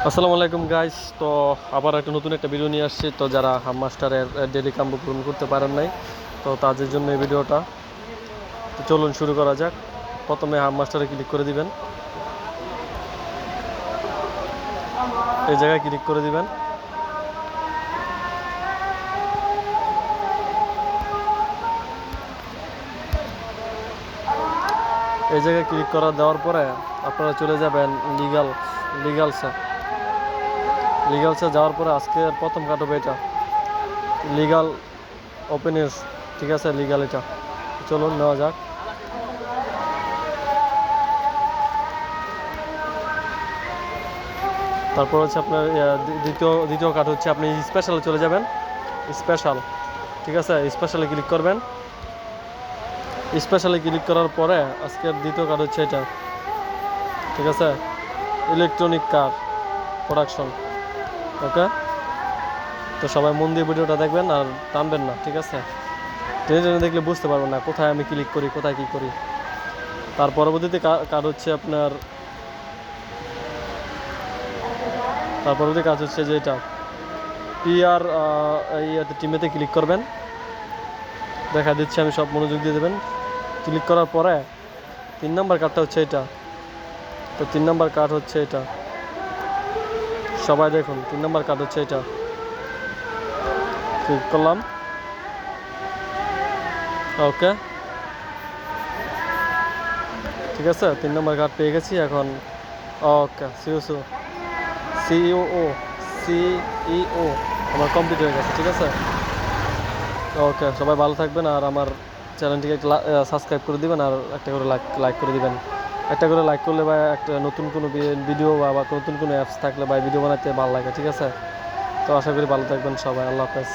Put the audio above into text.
আসসালামু আলাইকুম গাইস। তো আবার একটা নতুন একটা ভিডিও নিয়ে আসছি। তো যারা হাম মাস্টারের ডেইলি কাম্য পূরণ করতে পারেন নাই, তো তাদের জন্য এই ভিডিওটা। তো চলুন শুরু করা যাক। প্রথমে হাম মাস্টারে ক্লিক করে দিবেন, এই জায়গায় ক্লিক করে দিবেন। এই জায়গায় ক্লিক করা দেওয়ার পরে আপনারা চলে যাবেন লিগালসে যাওয়ার পরে আজকের প্রথম কাটবে এটা লিগাল ওপেনের, ঠিক আছে, লিগাল এটা। চলুন নেওয়া যাক। তারপর হচ্ছে আপনার দ্বিতীয় কার্ড হচ্ছে আপনি স্পেশালে চলে যাবেন। স্পেশাল, ঠিক আছে, স্পেশালে ক্লিক করবেন। স্পেশালে ক্লিক করার পরে আজকের দ্বিতীয় কার্ড হচ্ছে এটা, ঠিক আছে, ইলেকট্রনিক কার প্রোডাকশন। ওকে, তো সবাই মন দিয়ে ভিডিওটা দেখবেন আর টানবেন না, ঠিক আছে। টেনে টেনে দেখলে বুঝতে পারবেন না কোথায় আমি ক্লিক করি, কোথায় কী করি। তার পরবর্তী কার্ড হচ্ছে আপনার, তার পরবর্তী কাজ হচ্ছে যে এটা পিআর টিমেতে ক্লিক করবেন। দেখা দিচ্ছে, আমি সব মনোযোগ দিয়ে দেবেন। ক্লিক করার পরে 3 নম্বর কার্ডটা হচ্ছে এটা। তো 3 নম্বর কার্ড হচ্ছে এটা, সবাই দেখুন। 3 নম্বর কার্ড হচ্ছে এটা, ক্লিক করলাম। ওকে, ঠিক আছে, 3 নম্বর কার্ড পেয়ে গেছি এখন। ওকে, সিইও আমার কমপ্লিট হয়ে গেছে, ঠিক আছে। ওকে, সবাই ভালো থাকবেন আর আমার চ্যানেলটিকে সাবস্ক্রাইব করে দিবেন আর একটা করে লাইক করে দিবেন। একটা করে লাইক করলে বা একটা নতুন কোনো ভিডিও বা নতুন কোনো অ্যাপস থাকলে বা ভিডিও বানাতে ভালো লাগে, ঠিক আছে। তো আশা করি ভালো থাকবেন সবাই। আল্লাহ হাফেজ।